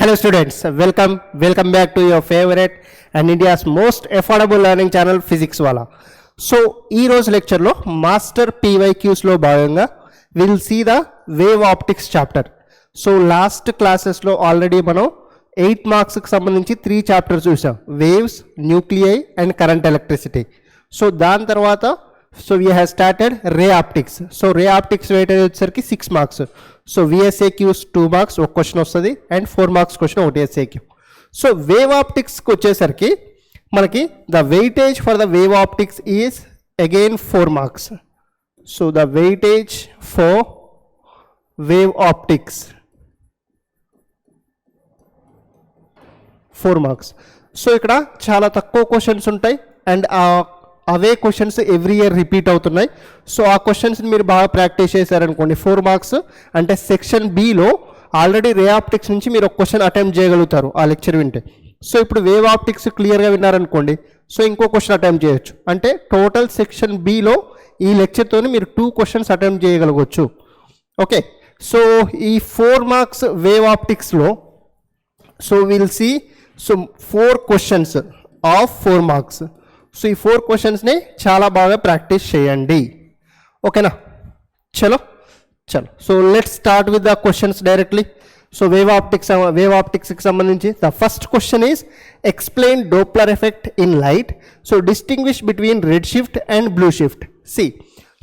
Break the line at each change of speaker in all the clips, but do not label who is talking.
Hello students, welcome back to your favorite and India's most affordable learning channel Physics Wala. So ee roju lecture lo master PYQs lo bhaganga we will see the wave optics chapter. So last classes lo already మనం 8 marks కి సంబంధించి 3 chapters చూసాం, waves, nuclei and current electricity. So దాని తర్వాత so we have started ray optics. So ray optics weightage వచ్చేసరికి 6 marks. So VSAQs 2 marks ఒక question వస్తుంది and 4 marks question ఒకటి SAQ. సో వేవ్ ఆప్టిక్స్కి వచ్చేసరికి మనకి the weightage for the wave optics is again 4 marks. So the weightage for wave optics 4 marks. So ఇక్కడ చాలా తక్కువ questions ఉంటాయి and away questions every year repeat అవుతున్నాయి. So ఆ క్వశ్చన్స్ని మీరు బాగా ప్రాక్టీస్ చేశారనుకోండి 4 marks అంటే section below already ray optics నుంచి మీరు ఒక క్వశ్చన్ అటెంప్ట్ చేయగలుగుతారు ఆ లెక్చర్ వింటే. సో ఇప్పుడు వేవ్ ఆప్టిక్స్ క్లియర్గా విన్నారనుకోండి, సో ఇంకో క్వశ్చన్ అటెంప్ట్ చేయొచ్చు. అంటే టోటల్ సెక్షన్ బిలో ఈ లెక్చర్తో మీరు 2 questions అటెంప్ట్ చేయగలగవచ్చు. ఓకే, సో ఈ 4 marks వేవ్ ఆప్టిక్స్లో so will see so 4 questions of 4 marks. సో ఈ 4 questionsని చాలా బాగా ప్రాక్టీస్ చేయండి. ఓకేనా, చలో. So let's start with the questions directly. So wave ఆప్టిక్స్కి సంబంధించి the first question is explain Doppler effect in light. So distinguish between red shift and blue shift. See,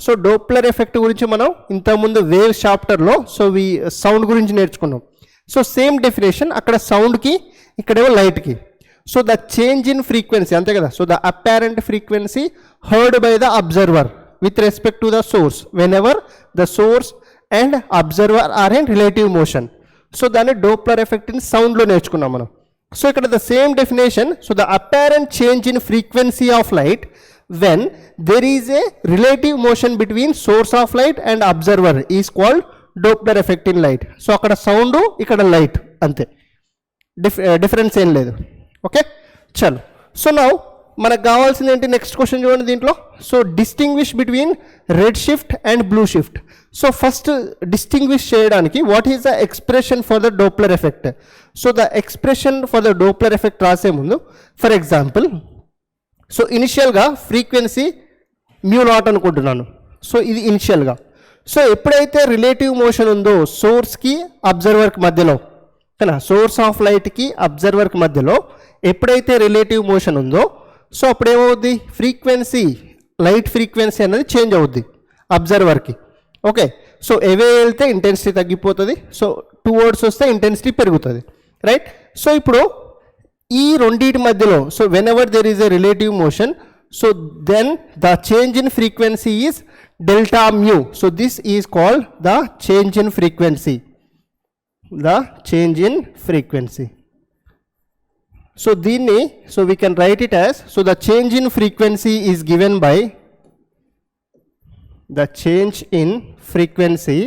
so Doppler effect గురించి మనం ఇంతకుముందు wave చాప్టర్లో so sound గురించి నేర్చుకున్నాం. So same definition అక్కడ సౌండ్కి, ఇక్కడేమో లైట్కి. So the change in frequency, అంతే కదా. So the apparent frequency heard by the observer with respect to the source whenever the source and observer are in relative motion. So దాన్ని Doppler effect in సౌండ్లో నేర్చుకున్నాం మనం. So ఇక్కడ the same definition. So the apparent change in frequency of light when there is a relative motion between source of light and observer is called Doppler effect in light. So అక్కడ sound, ఇక్కడ light, అంతే, difference ఏం లేదు. Okay, చలో. So now మనకు కావాల్సింది ఏంటి, next question చూడండి దీంట్లో. So distinguish between red shift and blue shift. So first distinguish చేయడానికి what is the expression for the Doppler effect. So the expression for the Doppler effect రాసే ముందు for example so ఇనిషియల్గా frequency μ0 అనుకుంటున్నాను. So ఇది ఇనిషియల్గా. So ఎప్పుడైతే relative motion ఉందో సోర్స్కి అబ్జర్వర్కి మధ్యలో, కదా, సోర్స్ ఆఫ్ లైట్కి అబ్జర్వర్కి మధ్యలో ఎప్పుడైతే రిలేటివ్ మోషన్ ఉందో సో అప్పుడు ఏమవుద్ది, ఫ్రీక్వెన్సీ, లైట్ ఫ్రీక్వెన్సీ అనేది చేంజ్ అవుద్ది అబ్జర్వర్కి. ఓకే, సో ఎవే వెళ్తే ఇంటెన్సిటీ తగ్గిపోతుంది, సో టువర్డ్స్ వస్తే ఇంటెన్సిటీ పెరుగుతుంది, రైట్. సో ఇప్పుడు ఈ రెండింటి మధ్యలో so whenever there is a relative motion so then the change in frequency is delta mu. So this is called the change in frequency, the change in frequency. So దీన్ని so we can write it as, so the change in frequency is given by, the change in frequency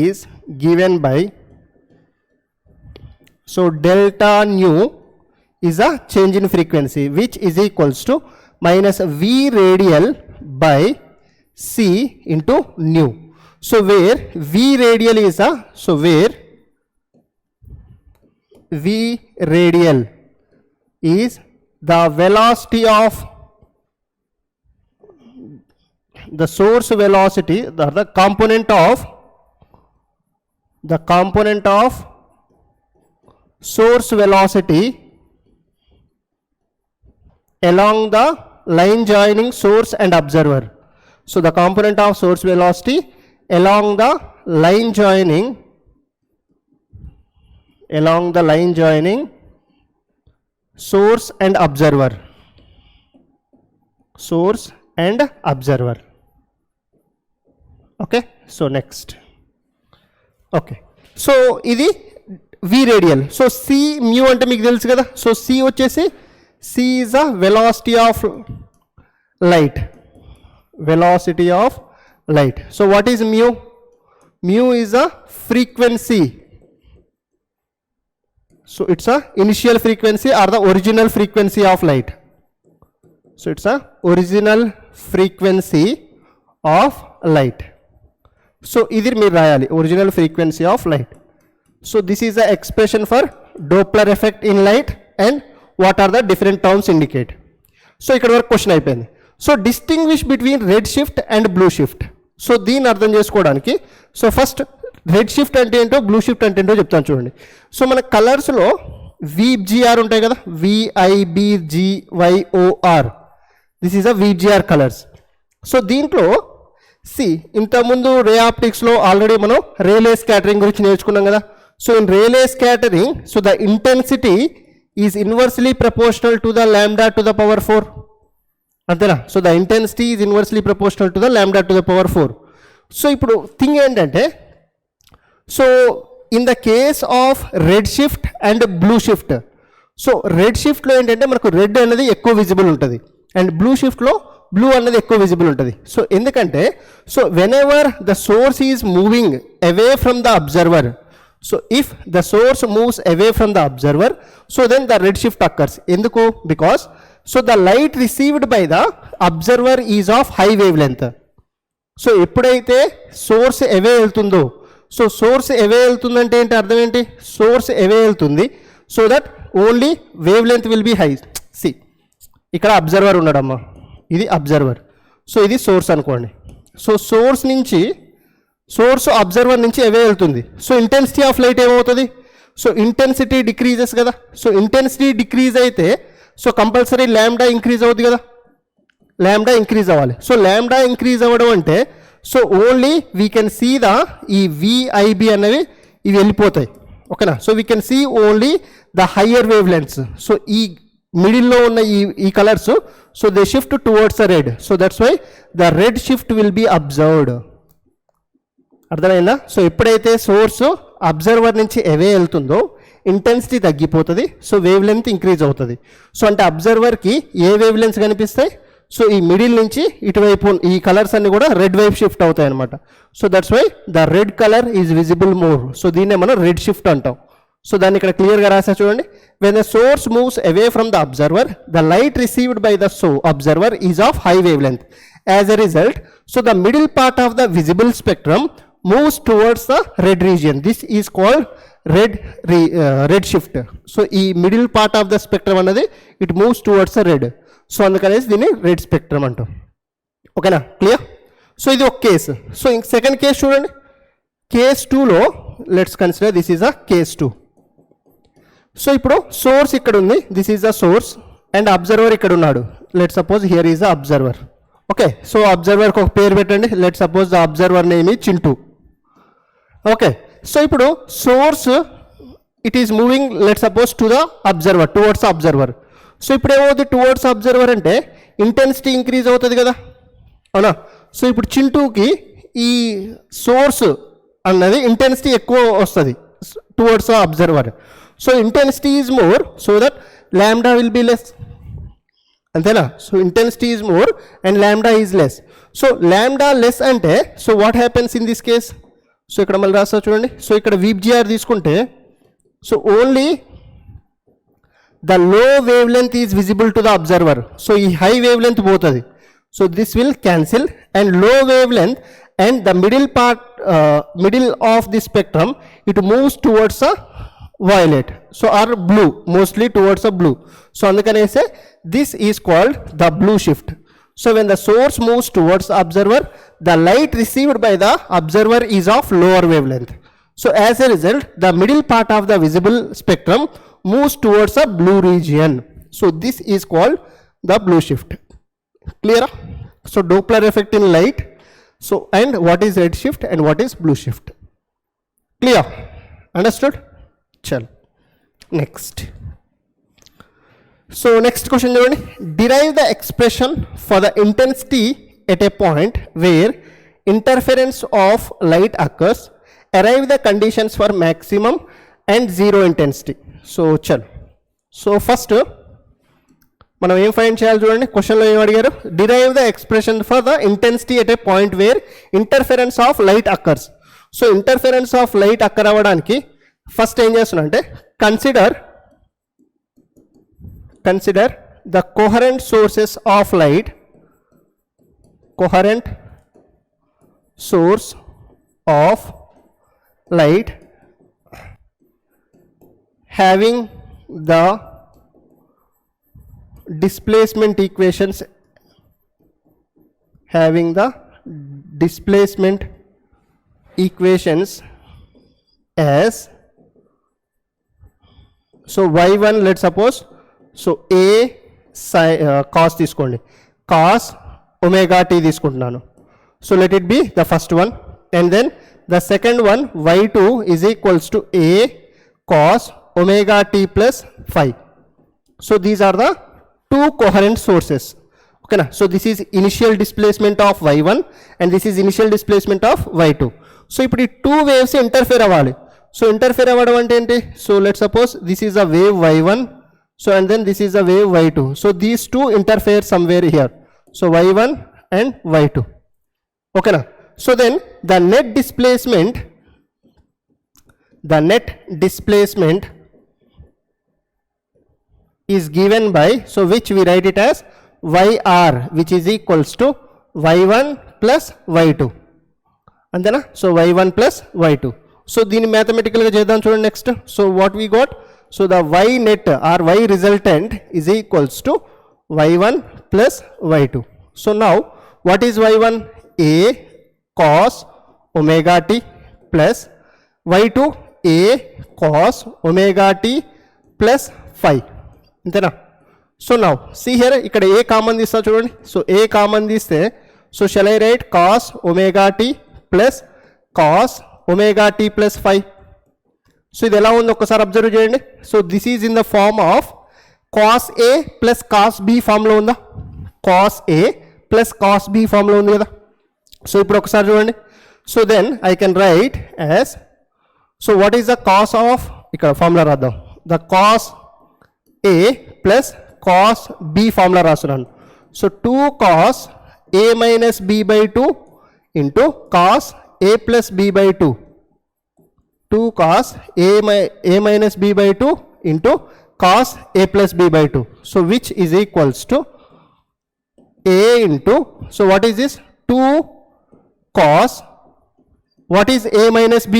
is given by, so delta nu is a change in frequency which is equals to minus v radial by C into nu. So where V radial is a, so where V radial is the velocity of the source velocity, the component of source velocity along the line joining source and observer. So the component of source velocity along the line joining source and observer. Okay, so next. Okay, so ఇది V radial. So C mu అంటే మీకు తెలుసు కదా. So C వచ్చేసి C is a velocity of light. Velocity of light. So what is mu? Mu is a frequency. So it's a initial frequency or the original frequency of light. So it's a original frequency of light. So ఇది మీరు రాయాలి, original frequency of light. So this is the expression for Doppler effect in light and what are the different terms indicate. So ఇక్కడ వరకు question అయిపోయింది. So distinguish between red shift and blue shift. So దీన్ని అర్థం చేసుకోవడానికి so first red shift అంటే ఏంటో blue shift అంటే ఏంటో చెప్తాను చూడండి. సో మన కలర్స్లో విజిఆర్ ఉంటాయి కదా, VIBGYOR, this is a VGR colours. So దీంట్లో ఇంతకుముందు రే ఆప్టిక్స్లో ఆల్రెడీ మనం రేలే స్కాటరింగ్ గురించి నేర్చుకున్నాం కదా. So in Rayleigh scattering so the intensity is inversely proportional to the lambda to the power 4, అంతేనా. So the intensity is inversely proportional to the lambda to the power 4. So ఇప్పుడు thing ఏంటంటే, so in the case of red shift and blue shift, so red షిఫ్ట్లో ఏంటంటే మనకు red అనేది ఎక్కువ visible ఉంటుంది and blue షిఫ్ట్లో బ్లూ అనేది ఎక్కువ విజిబుల్ ఉంటుంది. సో ఎందుకంటే so whenever the source is moving away from the observer, so if the source moves away from the observer so then the red shift occurs. ఎందుకు? Because so the light received by the observer is of high wavelength. So ఎప్పుడైతే source away వెళ్తుందో, so source అవే వెళ్తుందంటే ఏంటి అర్థం ఏంటి? Source away వెళ్తుంది so that only wavelength will be high. ఇక్కడ observer ఉన్నాడమ్మా, ఇది అబ్జర్వర్, సో ఇది సోర్స్ అనుకోండి. సో సోర్స్ నుంచి అబ్జర్వర్ నుంచి అవే వెళ్తుంది. సో ఇంటెన్సిటీ ఆఫ్ లైట్ ఏమవుతుంది? సో ఇంటెన్సిటీ డిక్రీజెస్ కదా. సో ఇంటెన్సిటీ డిక్రీజ్ అయితే సో కంపల్సరీ ల్యాంబ్డా ఇంక్రీజ్ అవుతుంది కదా, ల్యాంబ్డా ఇంక్రీజ్ అవ్వాలి. సో ల్యాంబ్డా ఇంక్రీజ్ అవ్వడం అంటే so only we can see the ఈ VIB అనేవి ఇవి వెళ్ళిపోతాయి, ఓకేనా. So we can see only the higher wavelengths. So ఈ మిడిల్లో ఉన్న ఈ colours so they shift towards the red. So that's why the red shift will be observed. అర్థమైందా? సో ఎప్పుడైతే సోర్స్ అబ్జర్వర్ నుంచి అవే వెళ్తుందో ఇంటెన్సిటీ తగ్గిపోతుంది, so wavelength increase అవుతుంది. సో అంటే అబ్జర్వర్కి ఏ వేవ్ లెంత్స్ కనిపిస్తాయి? సో ఈ మిడిల్ నుంచి ఇటువైపు ఈ కలర్స్ అన్ని కూడా రెడ్ వైపు షిఫ్ట్ అవుతాయి అనమాట. So that's why the red colour is visible more. So దీన్నే మనం రెడ్ షిఫ్ట్ అంటాం. సో దాన్ని ఇక్కడ క్లియర్గా రాసా చూడండి. When the source moves away from the observer the light received by the observer is of high wavelength. As a result so the middle part of the visible spectrum moves towards the red region. This is called red shift. So ఈ middle part of the spectrum అనేది it moves towards the red. So అందుకనేసి దీన్ని red spectrum అంటాం, ఓకేనా. Clear? So ఇది ఒక case. So ఇంక second case చూడండి. కేస్ 2లో let's consider this is a case 2. So ఇప్పుడు సోర్స్ ఇక్కడ ఉంది, this is the source and observer ఇక్కడ ఉన్నాడు. Let suppose here is the observer, okay. So అబ్జర్వర్కి ఒక పేరు పెట్టండి. Let suppose the observer name ఈ చింటూ, ఓకే. సో ఇప్పుడు source it is moving let suppose to the observer, towards observer. So ఇప్పుడు ఏమవుతుంది? టువర్డ్స్ అబ్జర్వర్ అంటే ఇంటెన్సిటీ ఇంక్రీజ్ అవుతుంది కదా, అవునా. సో ఇప్పుడు చింటూకి ఈ సోర్స్ అన్నది ఇంటెన్సిటీ ఎక్కువ వస్తుంది towards observer. So intensity is more so that lambda will be less, అంతేనా. So intensity is more and lambda is less. So lambda less అంటే so what happens in this case? So ఇక్కడ మళ్ళీ రాస్తా చూడండి. So ఇక్కడ VGR తీసుకుంటే so only the low wavelength is visible to the observer. So ఈ high wavelength పోతుంది. So this will cancel and low wavelength and the middle of the spectrum it moves towards a violet, so or blue, mostly towards a blue. So అందుకనేసే this is called the blue shift. So when the source moves towards the observer, the light received by the observer is of lower wavelength. So as a result, the middle part of the visible spectrum moves towards a blue region. So this is called the blue shift. Clear? So Doppler effect in light. So and what is red shift and what is blue shift? Clear? Understood? चल next. So next question చూడండి. Derive the expression for the intensity at a point where interference of light occurs. Arrive the conditions for maximum and zero intensity. So చల్. So first మనం ఏం find చేయాలి చూడండి. క్వశ్చన్లో ఏం అడిగారు? Derive the expression for the intensity at a point where interference of light occurs. So interference of light occur అవ్వడానికి first ఏం చేస్తున్నా అంటే consider the coherent sources of light, coherent source of light having the displacement equations as so y1 let's suppose so a cos తీసుకోండి cos omega t తీసుకుంటున్నాను. So let it be the first one, and then the second one y2 is equals to a cos omega t plus phi. So these are the two coherent sources. Okay na? So this is initial displacement of y1 and this is initial displacement of y2. So ఇప్పుడు ఈ two waves interfere అవ్వాలి. So interfere అవ్వడం అంటే ఏంటి? So let's suppose this is a wave y1, so and then this is a wave y2. So these two interfere somewhere here. So y1 and y2. Okay na? So then the net displacement is given by, so which we write it as yr, which is equals to y1 plus y2. Andena? So y1 plus y2. So దీని mathematical గా చేద్దాం చూడండి next. So what we got? So the y net or y resultant is equals to y1 plus y2. So now what is y1? A cos omega t plus y2 a cos omega t plus phi. అంతేనా? So now see here ఇక్కడ a common తీస్తా చూడండి. So a common తీస్తే so shall I write cos omega t plus cos omega t plus phi. So ఇది ఎలా ఉంది ఒక్కసారి observe చేయండి. So this is in the form of cos a plus cos b ఫామ్లో ఉందా? cos a plus cos b ఫామ్లో ఉంది కదా. సో ఇప్పుడు ఒకసారి చూడండి. So then I can write as, so what is the cos of, ఇక్కడ ఫార్ములా రాద్దాం, the cos A plus cos b formula రాస్తున్నాను. So 2 cos A minus B by 2 into cos A plus B by 2, 2 cos A minus B by 2 into cos A plus B by 2. So which is equals to a into, so what is this, 2 cos, what is a minus b?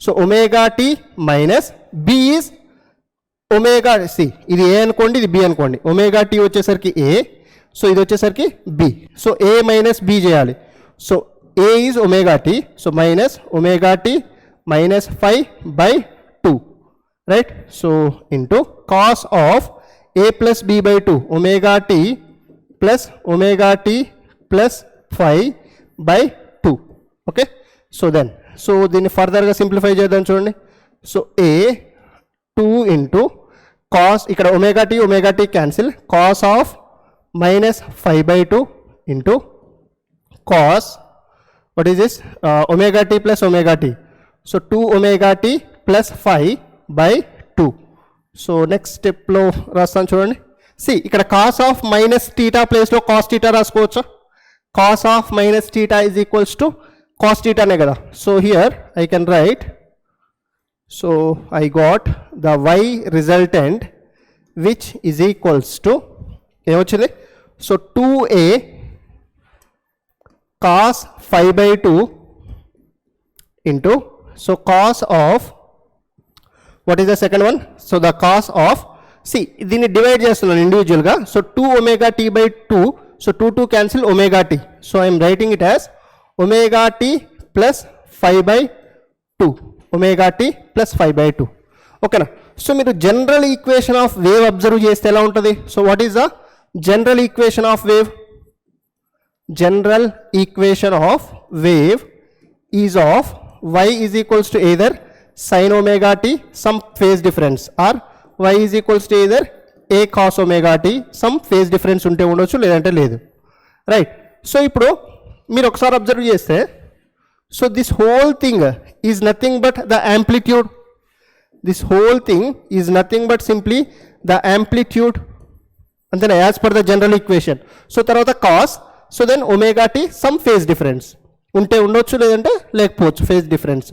So omega t minus b is omega, see ఇది a అనుకోండి ఇది b అనుకోండి, omega t వచ్చేసరికి a, so ఇది వచ్చేసరికి b. So a minus b చేయాలి. So a is omega t, so minus omega t minus 5 by 2, right? So into cos of a plus b by 2 omega t plus omega t plus 5 by 2. Okay, so then so దీన్ని ఫర్దర్గా simplify చేద్దాం చూడండి. So a 2 into cos, ఇక్కడ omega t cancel, cos of minus 5 by 2 into cos, what is this, omega t plus omega t, so 2 omega t plus 5 by 2. So next స్టెప్లో రాస్తాను చూడండి. See ఇక్కడ cos of minus theta ప్లేస్లో cos theta రాసుకోవచ్చా? Cos of minus theta is equals to cos టీటానే కదా. So here I can write, so I got the Y resultant which is equals to ఏమొచ్చింది, so 2a cos 5 by 2 into, so cos of, what is the second one, so the cos of, see దీన్ని divide చేస్తున్నాను ఇండివిజువల్గా. So 2 omega t by 2, so 2 cancel omega t, so I'm writing it as omega t plus 5 by 2, omega t plus 5 by 2. ఓకేనా? So మీరు general equation of wave observe చేస్తే ఎలా ఉంటుంది? So what is the general equation of wave? General equation of wave is of y is equals to either sin omega t some phase difference or y is equals to either a cos omega t some phase difference ఉంటే ఉండొచ్చు లేదంటే లేదు, right? So ఇప్పుడు మీరు ఒకసారి observe చేస్తే, so this whole thing is nothing but the amplitude, this whole thing is nothing but simply the amplitude, అంతేనా, as per the general equation. So తర్వాత cos, so then omega t some phase difference ఉంటే ఉండొచ్చు లేదంటే లేకపోవచ్చు, phase difference.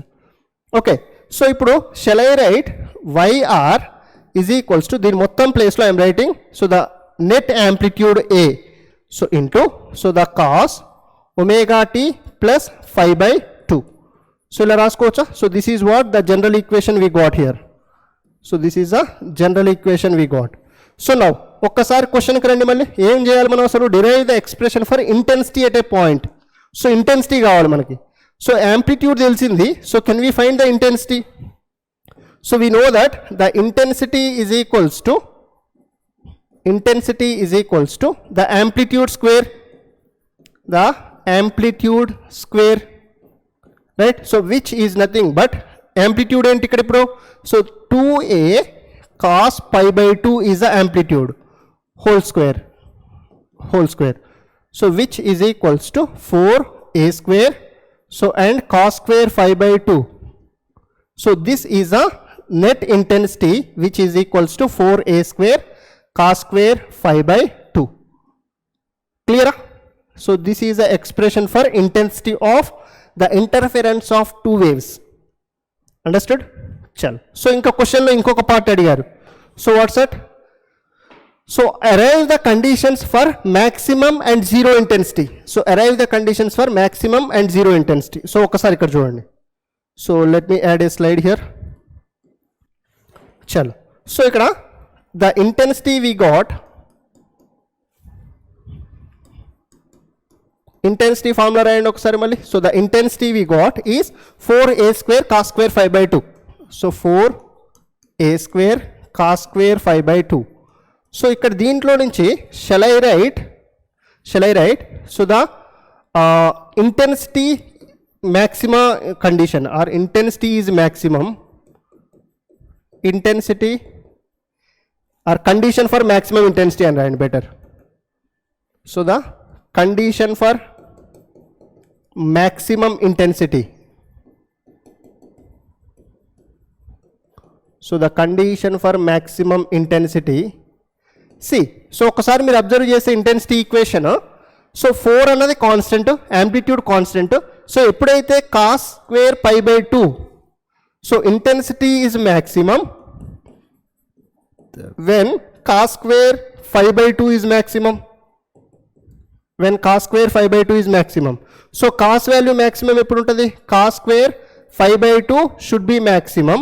Okay, so ఇప్పుడు shall I write YR is equals to, దీని మొత్తం ప్లేస్లో I'm writing, so the net amplitude A, so into, so the cos omega tea plus 5/2. So ఇలా రాసుకోవచ్చా? So this is what the general equation we got here. So this is the general equation we got. So now ఒక్కసారి క్వశ్చన్కి రండి. మళ్ళీ ఏం చేయాలి మనం? అసలు derive the expression for intensity at a point. So intensity కావాలి మనకి. సో యాంప్లిట్యూడ్ తెలిసింది. So can we find the intensity? So we know that the intensity is equals to the amplitude square, right? So which is nothing but amplitude enti ikkada ippudu. So 2a cos pi by 2 is the amplitude whole square. So which is equals to 4a square. So and cos square 5 by 2. So this is a net intensity which is equals to 4a square cos square 5 by 2. Clear? So this is the expression for intensity of the interference of two waves. Understood? Chal. So inka question lo inkoka part adigaru. So what's that? So arrive the conditions for maximum and zero intensity. So arrive the conditions for maximum and zero intensity. So ఒకసారి ఇక్కడ చూడండి. So let me add a slide here. Chalo. So ఇక్కడ the intensity we got, intensity formula రాయండి ఒకసారి మళ్ళీ. So the intensity we got is 4a square cos square 5 by 2. So 4a square cos square 5 by 2. So ఇక్కడ దీంట్లో నుంచి shall I write? So the intensity maxima condition or intensity is maximum. Intensity or condition for maximum intensity and write better. So the condition for maximum intensity. So the condition for maximum intensity. See, so ఒకసారి మీరు observe చేసే intensity equation. So 4 అన్నది constant, amplitude constant. So ఎప్పుడైతే cos square pi by 2, so intensity is maximum when cos square 5 by 2 is maximum. When cos square 5 by 2 is maximum. So cos value maximum eppudu untadi? Cos square 5 by 2 should be maximum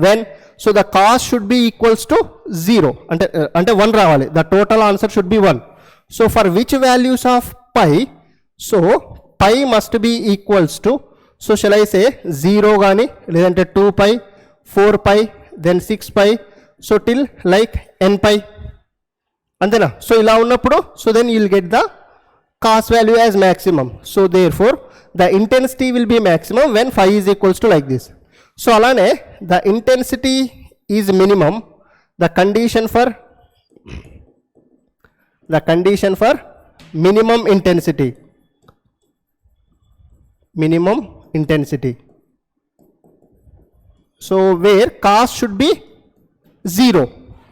when, so the cos should be equals to 0 ante 1 రావాలి. The total answer should be 1. So for which values of pi? So pi must be equals to, so shall I say 0 gaani ledante 2 pi, 4 pi, then 6 pi, so till like n pi. Antena? So ila unnappudu, so then you will get the cos value as maximum. So therefore the intensity will be maximum when phi is equals to like this. So alane the intensity is minimum. The condition for minimum intensity. So where cos should be 0.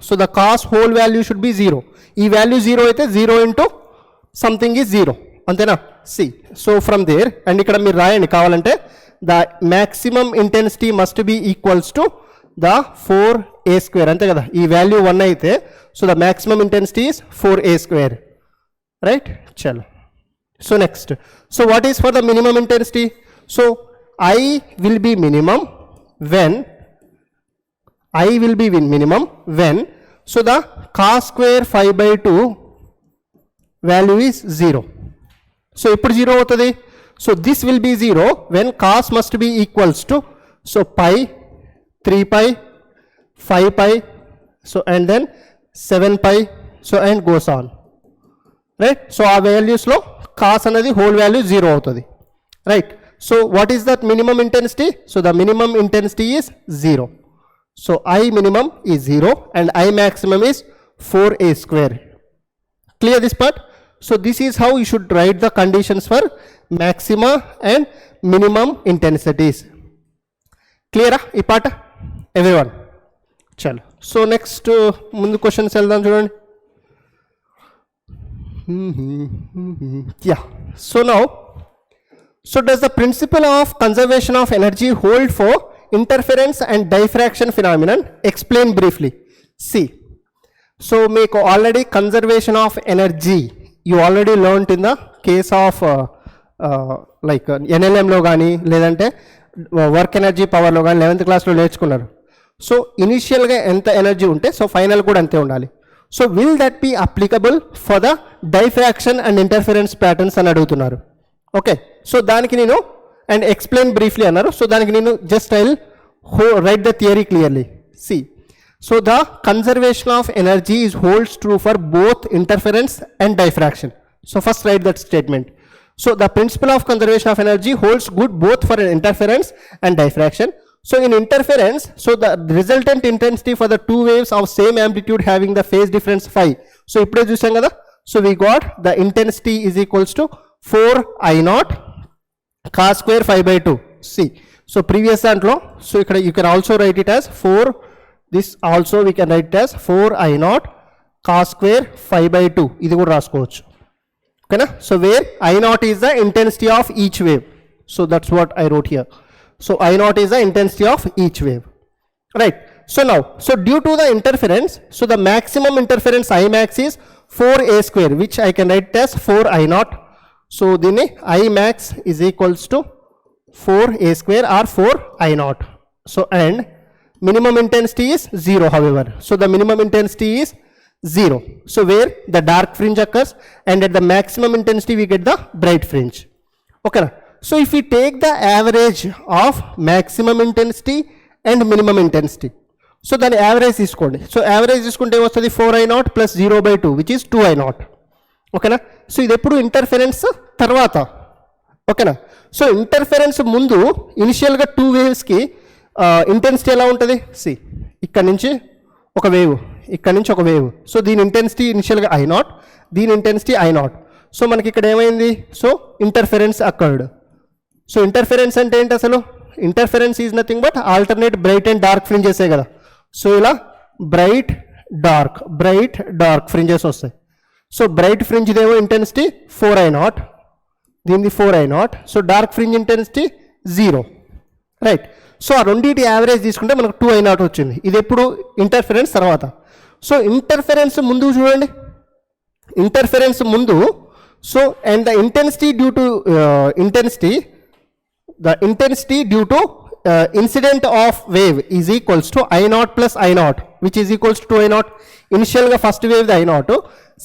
So the cos whole value should be 0. ఈ value 0 అయితే 0 into something is 0. అంతేనా? See, so from there, and ఇక్కడ మీరు రాయండి కావాలంటే, the maximum intensity must be equals to the 4a square. అంతే కదా? ఈ వాల్యూ 1 అయితే, so the maximum intensity is 4a square. Right? చలో. So next. So what is for the minimum intensity? So I will be minimum when, so the cos square 5 by 2 value is 0. So ippudu 0 avutadi. So this will be 0 when cos must be equals to, so pi, 3 pi, 5 pi, so and then 7 pi, so and goes on. Right? So our values lo cos anadi whole value 0 avutadi. Right? So what is that minimum intensity? So the minimum intensity is 0. So I minimum is 0 and I maximum is 4a square. Clear this part? So this is how you should write the conditions for maxima and minimum intensities. Clear ee part everyone? Chalo. So next mundu questions veldam chudandi. Yeah. So now, so does the principle of conservation of energy hold for interference and diffraction phenomenon? Explain briefly. See, so make already conservation of energy you already learnt in the case of like NLM lo gaani ledante work energy పవర్లో కానీ 11th క్లాస్లో నేర్చుకున్నారు. So ఇనిషియల్గా ఎంత energy ఉంటే so final కూడా అంతే ఉండాలి. So will that be applicable for the diffraction and interference patterns అని అడుగుతున్నారు. ఓకే, సో దానికి నేను అండ్ ఎక్స్ప్లెయిన్ బ్రీఫ్లీ అన్నారు. సో దానికి నేను just I will write the theory clearly. C, so the conservation of energy is holds true for both interference and diffraction. So first write that statement. So the principle of conservation of energy holds good both for interference and diffraction. So in interference, so the resultant intensity for the two waves of same amplitude having the phase difference phi. So ippude chusam kada. So we got the intensity is equals to 4 I naught cos square phi by 2. See, so previous antlo, so ikkada you can also write it as 4. This also we can write it as 4 I naught cos square phi by 2. Idi kuda raskovachu. Okay, na? So where I naught is the intensity of each wave. So that's what I wrote here. So I naught is the intensity of each wave. Right. So now, so due to the interference, so the maximum interference I max is 4a square, which I can write as 4 I naught. So then I max is equals to 4a square or 4 I naught. So and minimum intensity is 0, however. So the minimum intensity is 0. So where the dark fringe occurs and at the maximum intensity we get the bright fringe. Okay. So if we take the average of maximum intensity and minimum intensity, so then average is called. So average is called 4 I naught plus 0 by 2, which is 2 I naught. Okay na? So ఇది ఎప్పుడు interference తర్వాత. ఓకేనా? So interference ముందు ఇనిషియల్గా 2 వేవ్స్కి intensity ఎలా ఉంటుంది? C, ఇక్కడ నుంచి ఒక వేవ్, ఇక్కడ నుంచి ఒక వేవ్. సో దీని ఇంటెన్సిటీ ఇనిషియల్గా I naught, దీని ఇంటెన్సిటీ I naught. సో మనకి ఇక్కడ ఏమైంది? So interference occurred. So interference అంటే ఏంటి అసలు? Interference is nothing but alternate bright and dark ఫ్రింజెసే కదా. సో ఇలా బ్రైట్ డార్క్ ఫ్రింజెస్ వస్తాయి. సో బ్రైట్ ఫ్రింజ్ దేమో ఇంటెన్సిటీ 4 I naught, దీనిది 4 I naught. So dark fringe intensity 0. Right. So ఆ రెండింటి యావరేజ్ తీసుకుంటే మనకు 2 I naught వచ్చింది. ఇది ఎప్పుడు? ఇంటర్ఫరెన్స్ తర్వాత. సో ఇంటర్ఫరెన్స్ ముందు చూడండి, ఇంటర్ఫరెన్స్ ముందు. So and the intensity due to intensity due to incident of wave is equals to I naught plus I naught, which is equals to 2 I naught. ఇనిషియల్గా first wave the I naught,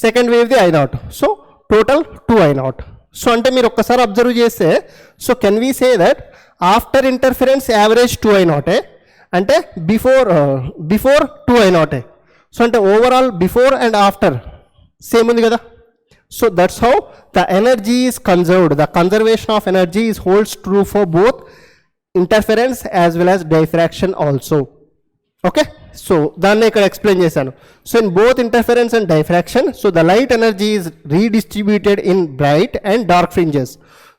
second wave the I naught. So total 2 I naught. So అంటే మీరు ఒక్కసారి observe చేస్తే, so can we say that after interference average 2 I naught అంటే before 2 I naught. So అంటే overall before and after same ఉంది కదా. So that's how the energy is conserved. The conservation of energy is holds true for both interference as well as diffraction also. Okay, so danne ikkada explain chesanu. So in both interference and diffraction, so the light energy is redistributed in bright and dark fringes.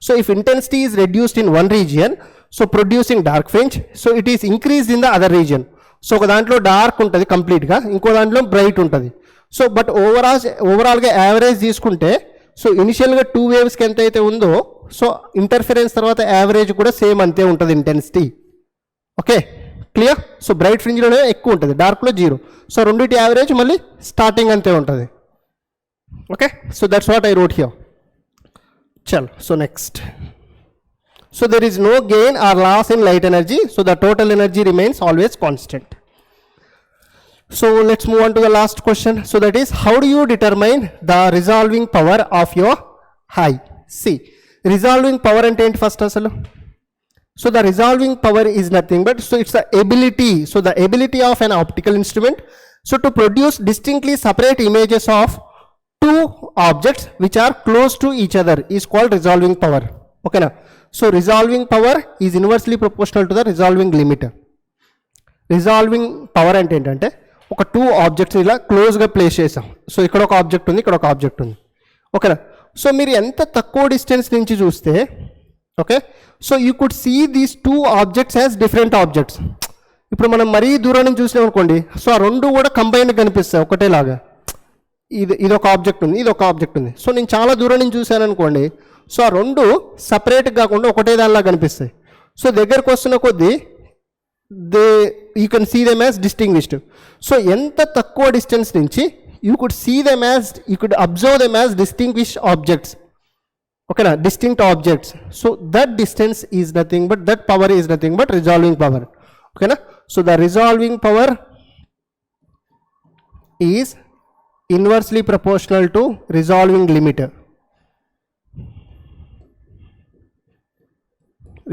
So if intensity is reduced in one region, so producing dark fringe, so it is increased in the other region. So oka dantlo dark untadi complete ga, inko dantlo bright untadi. So but ఓవరాల్గా average తీసుకుంటే, so ఇనిషియల్గా 2 వేవ్స్కి ఎంత అయితే ఉందో, so interference తర్వాత average కూడా same అంతే ఉంటుంది intensity. Okay, clear? So bright ఫ్రింజ్లోనే ఎక్కువ ఉంటుంది, డార్క్లో 0. సో రెండింటి యావరేజ్ మళ్ళీ స్టార్టింగ్ అంతే ఉంటుంది. Okay, so that's what I wrote here. చల్, so next. So there is no gain or loss in light energy, so the total energy remains always constant. So let's move on to the last question. So that is, how do you determine the resolving power of your high? See, resolving power ante enti first asalu. So the resolving power is nothing but, so it's the ability. So the ability of an optical instrument, so to produce distinctly separate images of two objects which are close to each other is called resolving power. Okay na? So resolving power is inversely proportional to the resolving limit. Resolving power ante entante, ఒక 2 objects ఇలా క్లోజ్గా place చేసాం. So ఇక్కడ ఒక object ఉంది, ఇక్కడ ఒక object ఉంది. ఓకేనా? సో మీరు ఎంత తక్కువ డిస్టెన్స్ నుంచి చూస్తే, okay, so you could see these 2 objects as different objects. ఇప్పుడు మనం మరీ దూరం నుంచి చూసినాం అనుకోండి, సో ఆ రెండు కూడా కంబైన్డ్ కనిపిస్తాయి ఒకటేలాగా. ఇది ఒక ఆబ్జెక్ట్ ఉంది, ఇది ఒక ఆబ్జెక్ట్ ఉంది. సో నేను చాలా దూరం నుంచి చూశాను అనుకోండి, సో ఆ రెండు సపరేట్గా కాకుండా ఒకటే దానిలా కనిపిస్తాయి. సో దగ్గరకు వస్తున్న కొద్దీ you can see them as distinguished. So enta takkuva distance nunchi you could see them as, you could observe them as distinguished objects. ఓకేనా, distinct objects. So that distance is nothing but, that power is nothing but resolving power. ఓకేనా, so the resolving power is inversely proportional to resolving limit.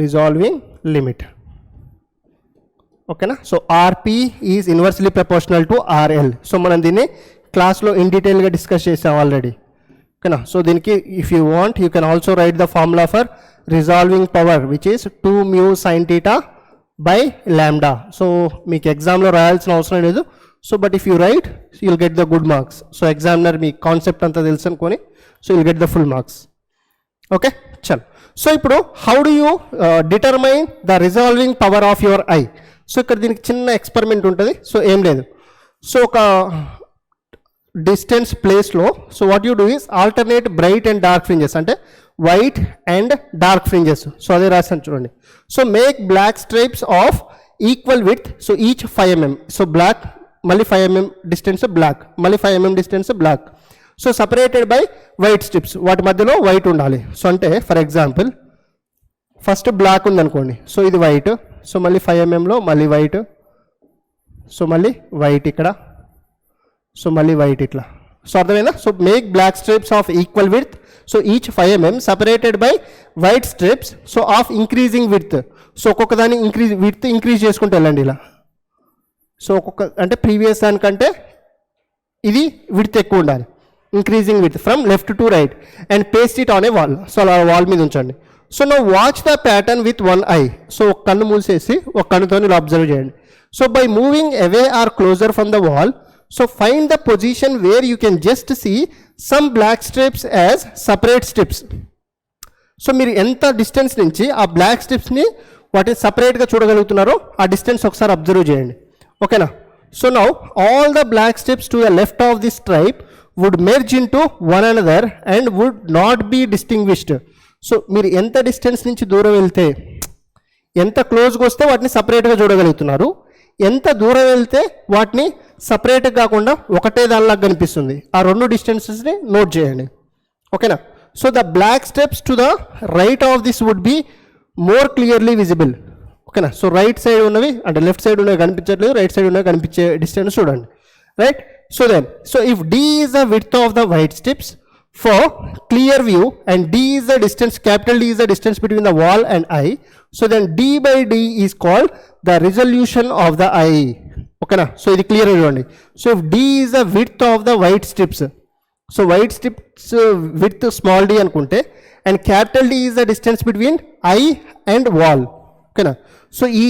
Resolving limit. ఓకేనా, so RP is inversely proportional to RL. So మనం దీన్ని క్లాస్లో in డీటెయిల్గా discuss చేసాం already. ఓకేనా, so దీనికి if you want you can also right the formula for resolving power which is 2 mu sin theta by lambda. So మీకు ఎగ్జామ్లో రాయాల్సిన అవసరం లేదు. So but if you right you'll get the good marks. So examiner me concept అంతా తెలుసు అనుకొని so you'll get the full marks. Okay చల్. So ఇప్పుడు how do you determine the resolving power of your I. So ఇక్కడ దీనికి చిన్న experiment ఉంటుంది. So ఏం లేదు, సో ఒక డిస్టెన్స్ ప్లేస్లో so what you do is alternate bright and dark fringes, అంటే white and dark fringes. So అదే రాసాను చూడండి. So make black stripes of equal width, so each 5 mm. So black మళ్ళీ 5 mm డిస్టెన్స్ బ్లాక్, మళ్ళీ 5 mm distance black. So separated by white strips, వాటి మధ్యలో white ఉండాలి. So అంటే ఫర్ ఎగ్జాంపుల్ ఫస్ట్ బ్లాక్ ఉందనుకోండి, సో ఇది వైట్, సో మళ్ళీ 5 mmలో మళ్ళీ వైట్, సో మళ్ళీ వైట్ ఇక్కడ, సో మళ్ళీ వైట్ ఇట్లా. సో అర్థమైందా. So make black strips of equal width, so each 5 mm separated by white strips so of increasing width. So ఒక్కొక్క దాన్ని ఇంక్రీజ్ చేసుకుంటూ వెళ్ళండి ఇలా. సో ఒక్కొక్క అంటే ప్రీవియస్ దానికంటే ఇది విడ్త్ ఎక్కువ ఉండాలి, increasing with from left to right and paste it on a wall. So అలా వాల్ మీద ఉంచండి. So no watch the pattern with 1 eye. So ఒక కన్ను మూసేసి ఒక కన్నుతో ఇలా అబ్జర్వ్ చేయండి. So by moving away or closer from the wall, so find the position where you can just see some black strips as separate strips. So మీరు ఎంత distance నుంచి ఆ బ్లాక్ స్ట్రిప్స్ని వాటిని సపరేట్గా చూడగలుగుతున్నారో ఆ డిస్టెన్స్ ఒకసారి అబ్జర్వ్ చేయండి. ఓకేనా. So now all the black strips to the left of the stripe would merge into one another and would not be distinguished. So మీరు ఎంత డిస్టెన్స్ నుంచి దూరం వెళ్తే, ఎంత క్లోజ్గా వస్తే వాటిని సపరేట్గా చూడగలుగుతున్నారు, ఎంత దూరం వెళ్తే వాటిని సపరేట్గా కాకుండా ఒకటే దానిలాగా కనిపిస్తుంది. ఆ రెండు డిస్టెన్సెస్ని నోట్ చేయండి. ఓకేనా. So the black steps to the right of this would be more clearly visible. ఓకేనా. సో రైట్ సైడ్ ఉన్నవి అంటే లెఫ్ట్ సైడ్ ఉన్నవి కనిపించట్లేదు, రైట్ సైడ్ ఉన్నవి కనిపించే డిస్టెన్స్ చూడండి. Right. So then so if D is the width of the white strips for clear view and D is the distance, capital D is the distance between the wall and eye, so then D by D is called the resolution of the eye. ఓకేనా. So ఇది clear చూడండి. So if D is the width of the white strips, so white strips with small d అనుకుంటే and capital D is the distance between eye and wall. ఓకేనా. So ఈ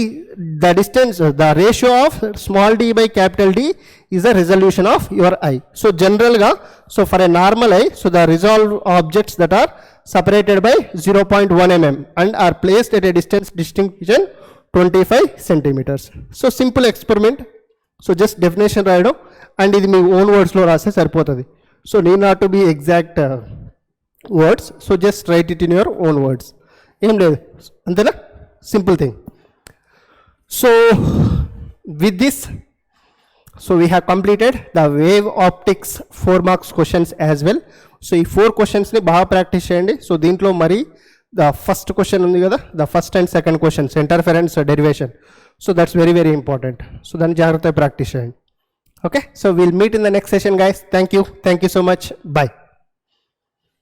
the distance the ratio of small d by capital D is the resolution of your eye. So జనరల్గా so for a normal eye, so the resolve objects that are separated by 0.1 mm and are placed at a distance distinction 25 centimeters. So simple experiment. So just definition రాయడం and ఇది మీ own వర్డ్స్లో రాస్తే సరిపోతుంది. So need not to be exact words, so just write it in your own words. ఏం లేదు, అంతేనా, simple thing. So with this, so we have completed the wave optics 4 marks questions as well. So ఈ 4 క్వశ్చన్స్ని బాగా practise చేయండి. So దీంట్లో మరి the first question ఉంది కదా, the first and second questions interference derivation. So that's very very important. So దాన్ని జాగ్రత్తగా ప్రాక్టీస్ చేయండి. Okay, so we'll meet in the next session, guys. Thank you so much. Bye.